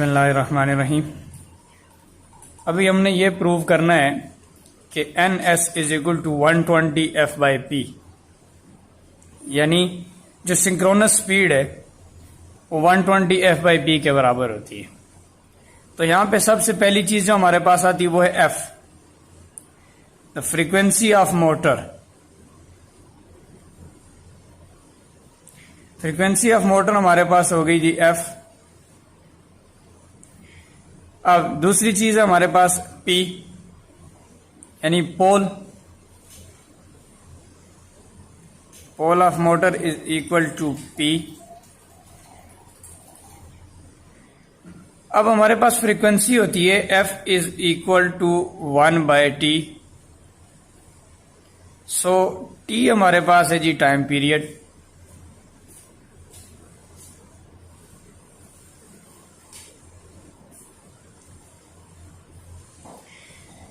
बिस्मिल्लाहिर्रहमानिर्रहीम। अभी हमने ये प्रूव करना है कि N S is equal to 120 F by P, यानी जो सिंक्रोनस स्पीड है वो 120 एफ बाई पी के बराबर होती है। तो यहां पे सबसे पहली चीज जो हमारे पास आती है वो है F, the frequency of motor. Frequency of motor हमारे पास हो गई जी एफ। अब दूसरी चीज है हमारे पास पी, यानी pole of motor is equal to P. अब हमारे पास फ्रीक्वेंसी होती है F is equal to 1 by T. So T हमारे पास है जी time period,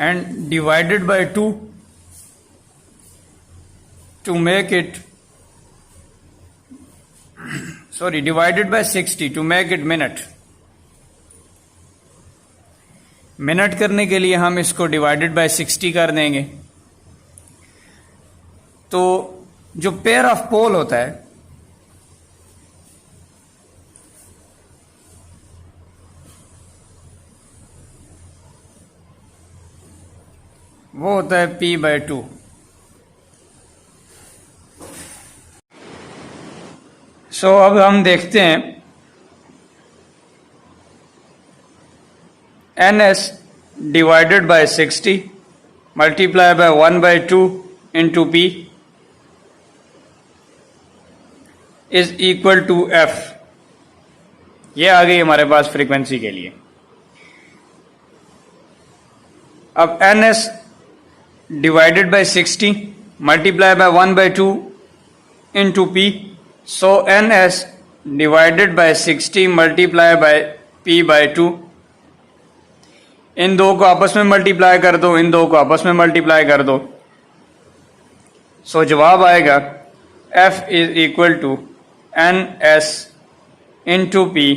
and divided by 2 to make it divided by 60 to make it minute। Minute करने के लिए हम इसको डिवाइडेड बाय 60 कर देंगे। तो जो पेयर ऑफ पोल होता है वो होता है P बाय 2। सो अब हम देखते हैं N S divided by 60 multiply by 1 by 2 into P is equal to F. ये आ गई हमारे पास फ्रीक्वेंसी के लिए। अब N S divided by 60 multiply by 1 by 2 into p, so ns divided by 60 multiply by p by 2। इन दो को आपस में मल्टीप्लाई कर दो, इन दो को आपस में मल्टीप्लाई कर दो। सो जवाब आएगा f is equal to N S into P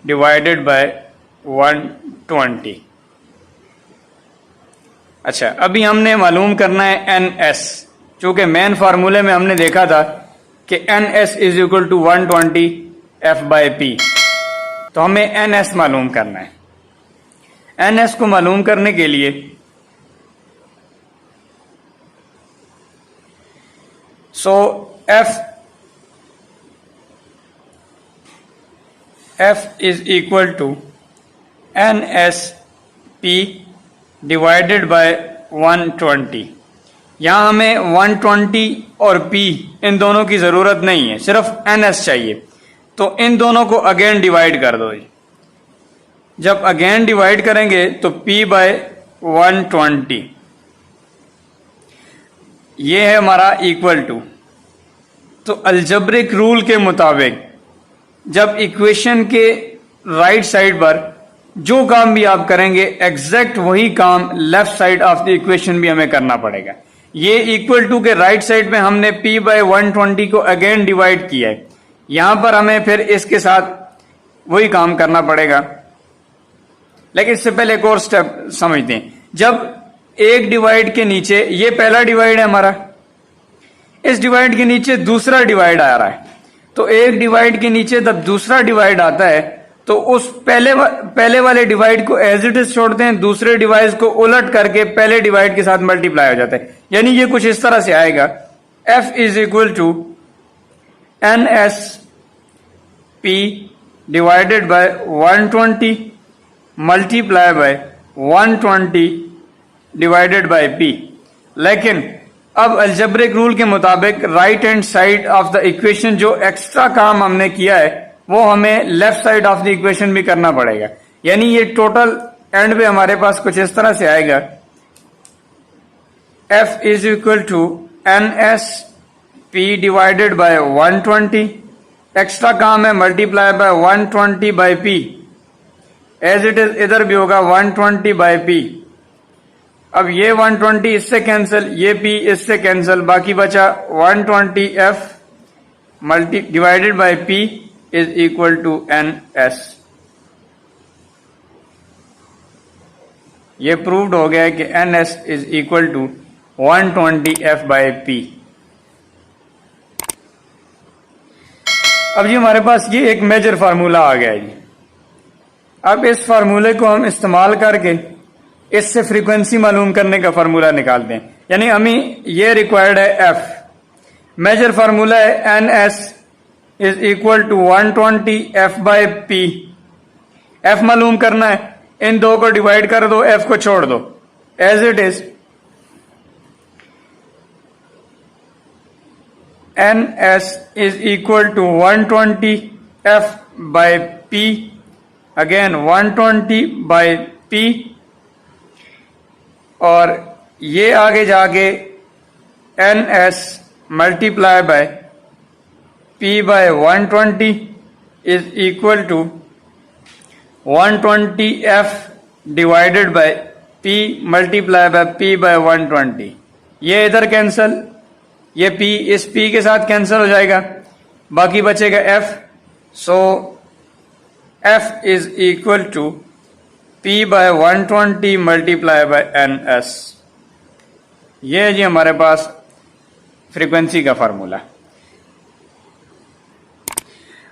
divided by 120। अच्छा, अभी हमने मालूम करना है एन एस, चूंकि मेन फार्मूले में हमने देखा था कि N S is equal to 120 F by P. तो हमें एन एस मालूम करना है। एन एस को मालूम करने के लिए F is equal to N S P divided by 120। यहां हमें 120 और P इन दोनों की जरूरत नहीं है, सिर्फ NS चाहिए। तो इन दोनों को अगेन डिवाइड कर दो। जब अगेन डिवाइड करेंगे तो P बाय 120 ये है हमारा इक्वल टू। तो अलजेब्रिक रूल के मुताबिक जब इक्वेशन के राइट साइड पर जो काम भी आप करेंगे एग्जैक्ट वही काम left side of the equation भी हमें करना पड़ेगा। ये इक्वल टू के राइट साइड में हमने P बाय 120 को अगेन डिवाइड किया है, यहां पर हमें फिर इसके साथ वही काम करना पड़ेगा। लेकिन इससे पहले एक और स्टेप समझते हैं। जब एक डिवाइड के नीचे, ये पहला डिवाइड है हमारा, इस डिवाइड के नीचे दूसरा डिवाइड आ रहा है, तो एक डिवाइड के नीचे जब दूसरा डिवाइड आता है तो उस पहले वाले डिवाइड को एज इट इज छोड़ते हैं, दूसरे डिवाइड को उलट करके पहले डिवाइड के साथ मल्टीप्लाई हो जाता है। यानी ये कुछ इस तरह से आएगा, F is equal to N S P divided by 120 multiply by 120 divided by P. लेकिन अब अलजेब्रिक रूल के मुताबिक right hand side of the equation जो एक्स्ट्रा काम हमने किया है वो हमें left side of the equation भी करना पड़ेगा। यानी ये टोटल एंड पे हमारे पास कुछ इस तरह से आएगा, F is equal to N S P divided by 120, extra काम है multiply by 120 by P, as it is इधर भी होगा 120 बाय पी। अब ये 120 इससे कैंसिल, ये पी इससे कैंसिल, बाकी बचा 120 F divided by P is equal to N S. ये प्रूव्ड हो गया है कि NS is equal to 120F/P। अब जी हमारे पास ये एक मेजर फार्मूला आ गया है जी। अब इस फार्मूले को हम इस्तेमाल करके इससे फ्रीक्वेंसी मालूम करने का फार्मूला निकालते हैं, यानी हमें ये रिक्वायर्ड है F। मेजर फार्मूला है NS is equal to 120F/P। F मालूम करना है, इन दो को डिवाइड कर दो, F को छोड़ दो as it is. NS is equal to 120F/P, again 120/P, और ये आगे जाके NS multiply by P/120 is equal to 120F divided by P multiply by P/120। ये इधर कैंसल, ये P इस P के साथ कैंसल हो जाएगा, बाकी बचेगा F। So F is equal to P/120 multiply by NS। ये है जी हमारे पास फ्रीक्वेंसी का फार्मूला।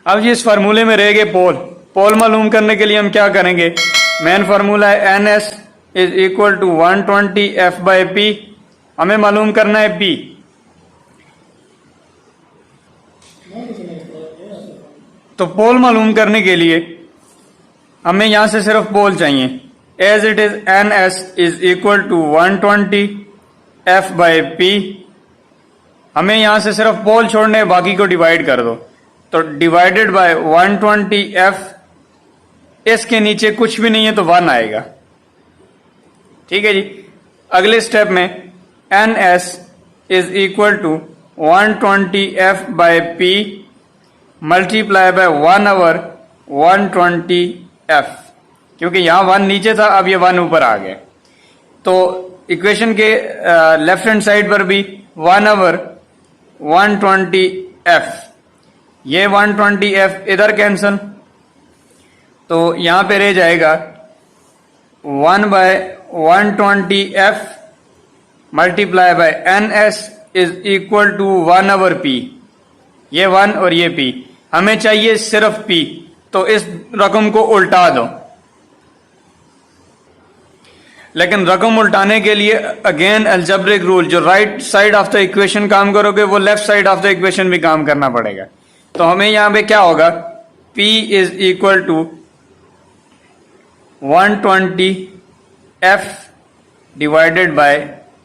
अब जी इस फार्मूले में रह गए पोल। पोल मालूम करने के लिए हम क्या करेंगे, मेन फार्मूला है NS is equal to 120F/P। हमें मालूम करना है P। तो पोल मालूम करने के लिए हमें यहां से सिर्फ पोल चाहिए, as it is NS is equal to 120F/P। हमें यहां से सिर्फ पोल छोड़ने, बाकी को डिवाइड कर दो, तो डिवाइडेड बाय 120F, इसके नीचे कुछ भी नहीं है तो 1 आएगा। ठीक है जी। अगले स्टेप में NS is equal to 120F/P multiply by 1/120F, क्योंकि यहां 1 नीचे था, अब ये 1 ऊपर आ गया। तो इक्वेशन के लेफ्ट हैंड साइड पर भी 1/120F, ये 120F इधर कैंसल, तो यहां पे रह जाएगा 1/120F multiply by NS is equal to 1/P। ये 1 और ये P, हमें चाहिए सिर्फ P, तो इस रकम को उल्टा दो। लेकिन रकम उल्टाने के लिए अगेन अलजेब्रिक रूल, जो right side of the equation काम करोगे वो left side of the equation भी काम करना पड़ेगा। तो हमें यहां पे क्या होगा, P is equal to 120F divided by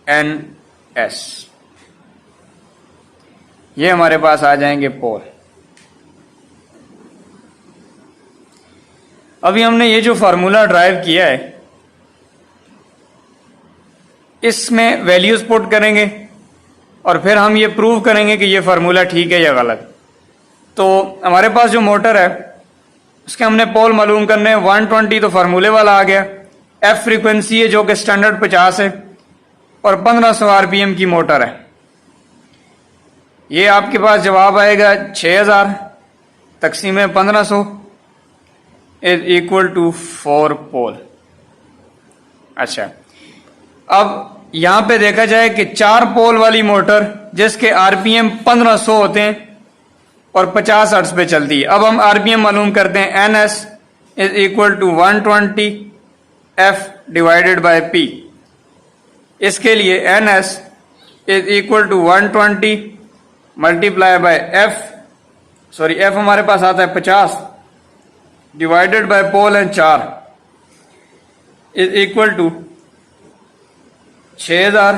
NS। ये हमारे पास आ जाएंगे पोल। अभी हमने ये जो फार्मूला ड्राइव किया है, इसमें वैल्यूज पुट करेंगे और फिर हम ये प्रूव करेंगे कि ये फार्मूला ठीक है या गलत। तो हमारे पास जो मोटर है उसके हमने पोल मालूम करने हैं। 120 तो फार्मूले वाला आ गया, F फ्रीक्वेंसी है जो कि स्टैंडर्ड 50 है, और 1500 RPM की मोटर है। ये आपके पास जवाब आएगा 6000 तकसीम 1500 इज इक्वल टू 4 पोल। अच्छा, अब यहां पे देखा जाए कि 4 पोल वाली मोटर जिसके RPM 1500 होते हैं और 50 हर्ट्ज पे चलती है। अब हम RPM मालूम करते हैं, NS is equal to 120F divided by P। इसके लिए NS is equal to 120 multiply by F, sorry F हमारे पास आता है 50 divided by pole and 4 is equal to 6000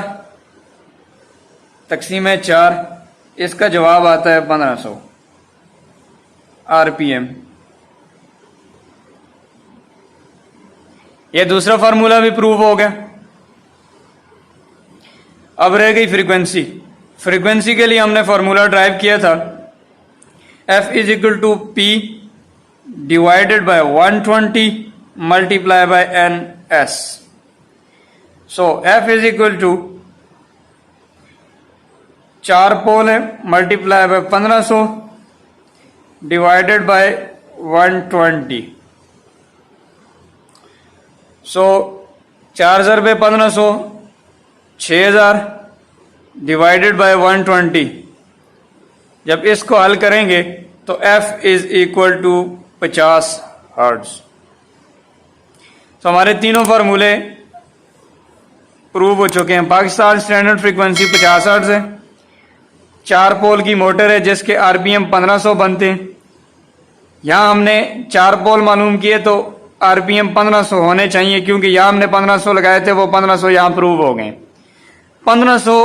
तकसीम 4। इसका जवाब आता है 1500 RPM। ये दूसरा फार्मूला भी प्रूव हो गया। अब रह गई फ्रीक्वेंसी। फ्रीक्वेंसी के लिए हमने फार्मूला ड्राइव किया था, F is equal to P divided by 120 multiply by NS। So F is equal to 4 pole है multiply by 1500 divided by 120। So 4,000 पे 1500, 6,000 डिवाइडेड बाय 120। जब इसको हल करेंगे तो F is equal to 50 hertz. तो हमारे तीनों फार्मूले प्रूव हो चुके हैं। पाकिस्तान स्टैंडर्ड फ्रीक्वेंसी 50 हर्ट्ज है, 4 पोल की मोटर है जिसके आरपीएम 1500 बनते हैं। यहां हमने 4 पोल मालूम किए तो आरपीएम 1500 होने चाहिए, क्योंकि यहां हमने 1500 लगाए थे, वो 1500 यहां प्रूव हो गए। 1500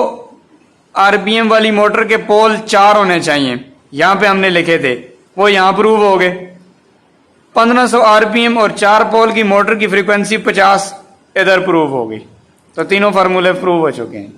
आरपीएम वाली मोटर के पोल 4 होने चाहिए, यहां पे हमने लिखे थे, वो यहां प्रूव हो गए। 1500 आरपीएम और 4 पोल की मोटर की फ्रीक्वेंसी 50 इधर प्रूव हो गई। तो तीनों फार्मूले प्रूव हो चुके हैं।